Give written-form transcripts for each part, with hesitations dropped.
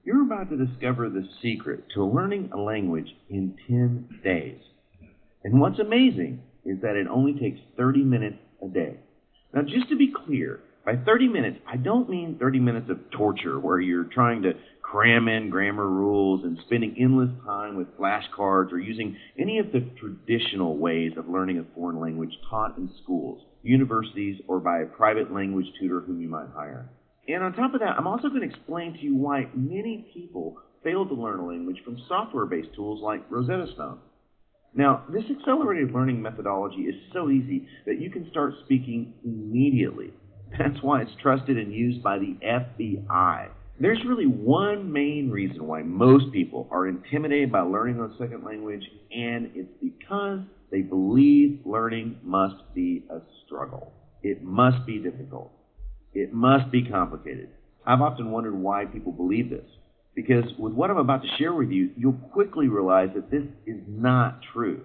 You're about to discover the secret to learning a language in 10 days. And what's amazing is that it only takes 30 minutes a day. Now, just to be clear, by 30 minutes, I don't mean 30 minutes of torture where you're trying to cram in grammar rules and spending endless time with flashcards or using any of the traditional ways of learning a foreign language taught in schools, universities, or by a private language tutor whom you might hire. And on top of that, I'm also going to explain to you why many people fail to learn a language from software-based tools like Rosetta Stone. Now, this accelerated learning methodology is so easy that you can start speaking immediately. That's why it's trusted and used by the FBI. There's really one main reason why most people are intimidated by learning a second language, and it's because they believe learning must be a struggle. It must be difficult. It must be complicated. I've often wondered why people believe this, because with what I'm about to share with you, you'll quickly realize that this is not true.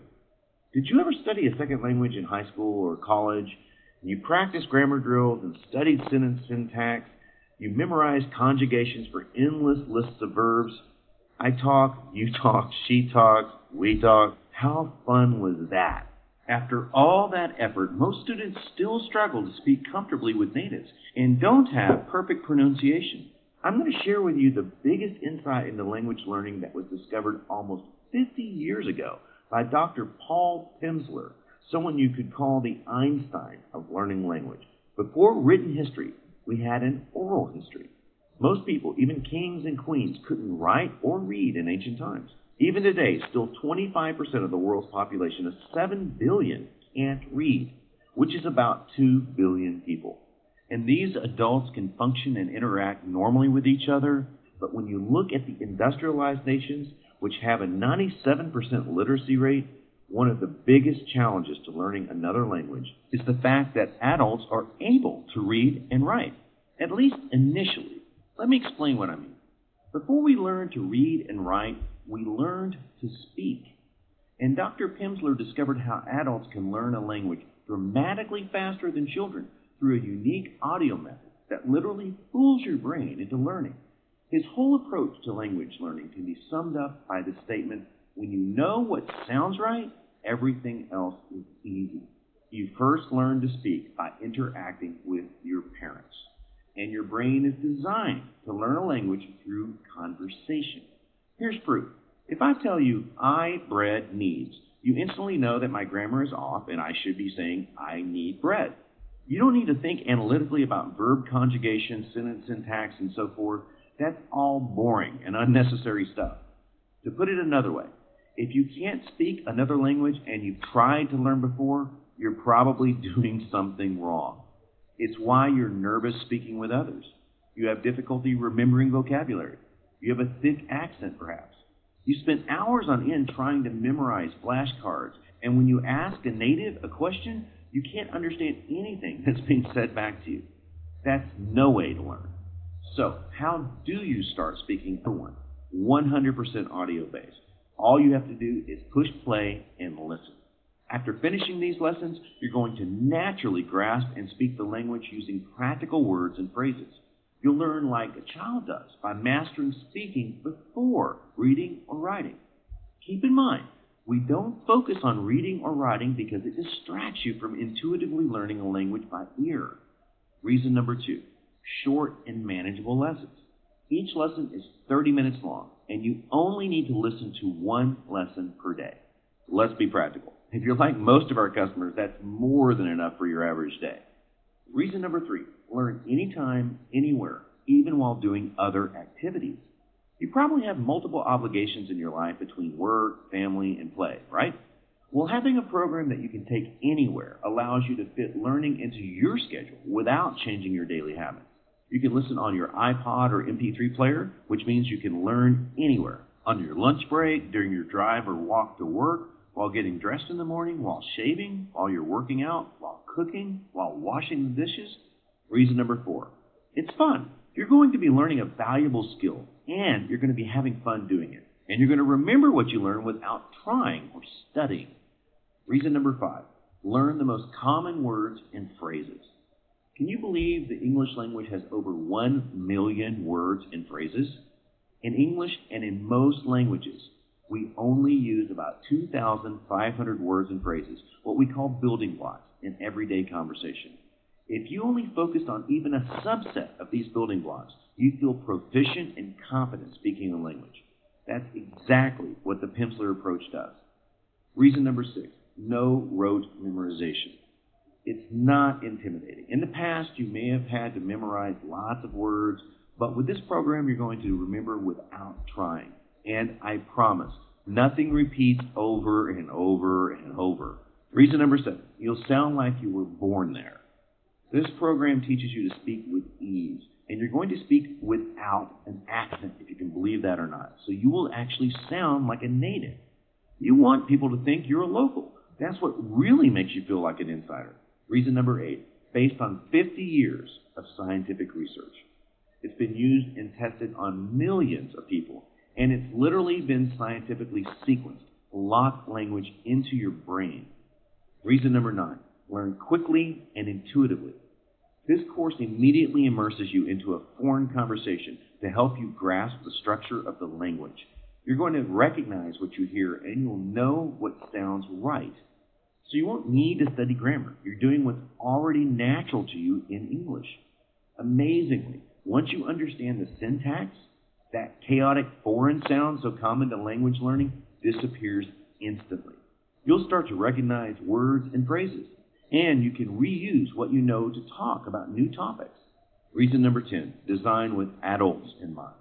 Did you ever study a second language in high school or college? You practiced grammar drills and studied sentence syntax. You memorized conjugations for endless lists of verbs. I talk, you talk, she talks, we talk. How fun was that? After all that effort, most students still struggle to speak comfortably with natives and don't have perfect pronunciation. I'm going to share with you the biggest insight into language learning that was discovered almost 50 years ago by Dr. Paul Pimsleur, someone you could call the Einstein of learning language. Before written history, we had an oral history. Most people, even kings and queens, couldn't write or read in ancient times. Even today, still 25% of the world's population of 7 billion can't read, which is about 2 billion people. And these adults can function and interact normally with each other, but when you look at the industrialized nations, which have a 97% literacy rate, one of the biggest challenges to learning another language is the fact that adults are able to read and write, at least initially. Let me explain what I mean. Before we learned to read and write, we learned to speak. And Dr. Pimsleur discovered how adults can learn a language dramatically faster than children through a unique audio method that literally fools your brain into learning. His whole approach to language learning can be summed up by the statement, when you know what sounds right, everything else is easy. You first learn to speak by interacting with your parents. And your brain is designed to learn a language through conversation. Here's proof. If I tell you, I bread needs, you instantly know that my grammar is off and I should be saying, I need bread. You don't need to think analytically about verb conjugation, sentence syntax, and so forth. That's all boring and unnecessary stuff. To put it another way, if you can't speak another language and you've tried to learn before, you're probably doing something wrong. It's why you're nervous speaking with others. You have difficulty remembering vocabulary. You have a thick accent, perhaps. You spend hours on end trying to memorize flashcards, and when you ask a native a question, you can't understand anything that's being said back to you. That's no way to learn. So, how do you start speaking for one? 100% audio-based. All you have to do is push play and listen. After finishing these lessons, you're going to naturally grasp and speak the language using practical words and phrases. You'll learn like a child does by mastering speaking before reading or writing. Keep in mind, we don't focus on reading or writing because it distracts you from intuitively learning a language by ear. Reason number 2, short and manageable lessons. Each lesson is 30 minutes long, and you only need to listen to one lesson per day. Let's be practical. If you're like most of our customers, that's more than enough for your average day. Reason number 3, learn anytime, anywhere, even while doing other activities. You probably have multiple obligations in your life between work, family, and play, right? Well, having a program that you can take anywhere allows you to fit learning into your schedule without changing your daily habits. You can listen on your iPod or MP3 player, which means you can learn anywhere. On your lunch break, during your drive or walk to work, while getting dressed in the morning, while shaving, while you're working out, while cooking, while washing the dishes. Reason number 4, it's fun. You're going to be learning a valuable skill, and you're going to be having fun doing it. And you're going to remember what you learn without trying or studying. Reason number 5, learn the most common words and phrases. Can you believe the English language has over 1 million words and phrases? In English and in most languages, we only use about 2,500 words and phrases, what we call building blocks, in everyday conversation. If you only focused on even a subset of these building blocks, you'd feel proficient and confident speaking the language. That's exactly what the Pimsleur approach does. Reason number 6, no rote memorization. It's not intimidating. In the past, you may have had to memorize lots of words, but with this program, you're going to remember without trying. And I promise, nothing repeats over and over and over. Reason number 7, you'll sound like you were born there. This program teaches you to speak with ease, and you're going to speak without an accent, if you can believe that or not. So you will actually sound like a native. You want people to think you're a local. That's what really makes you feel like an insider. Reason number 8, based on 50 years of scientific research. It's been used and tested on millions of people, and it's literally been scientifically sequenced to lock language into your brain. Reason number 9, learn quickly and intuitively. This course immediately immerses you into a foreign conversation to help you grasp the structure of the language. You're going to recognize what you hear, and you'll know what sounds right. So you won't need to study grammar. You're doing what's already natural to you in English. Amazingly, once you understand the syntax, that chaotic foreign sound so common to language learning disappears instantly. You'll start to recognize words and phrases, and you can reuse what you know to talk about new topics. Reason number 10, design with adults in mind.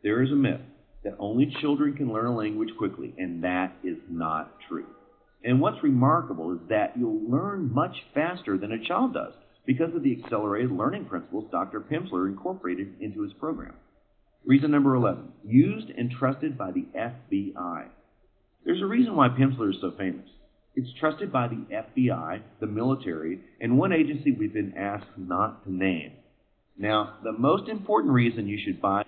There is a myth that only children can learn a language quickly, and that is not true. And what's remarkable is that you'll learn much faster than a child does because of the accelerated learning principles Dr. Pimsleur incorporated into his program. Reason number 11, used and trusted by the FBI. There's a reason why Pimsleur is so famous. It's trusted by the FBI, the military, and one agency we've been asked not to name. Now, the most important reason you should buy...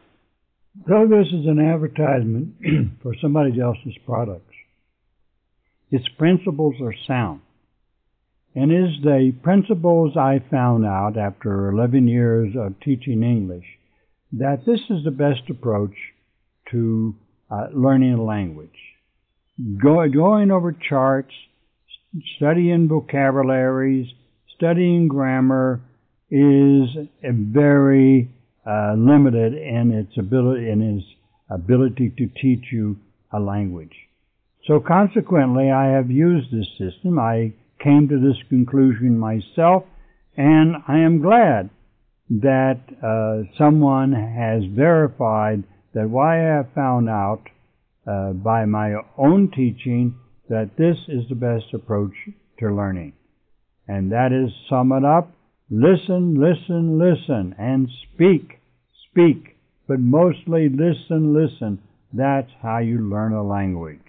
Though this is an advertisement for somebody else's products, its principles are sound. And it's the principles I found out after 11 years of teaching English, that this is the best approach to learning a language. Going over charts, studying vocabularies, studying grammar is very limited in its ability to teach you a language. So consequently, I have used this system. I came to this conclusion myself, and I am glad that someone has verified that what I have found out by my own teaching, that this is the best approach to learning. And that is, sum it up, listen, listen, listen, and speak, speak, but mostly listen, listen. That's how you learn a language.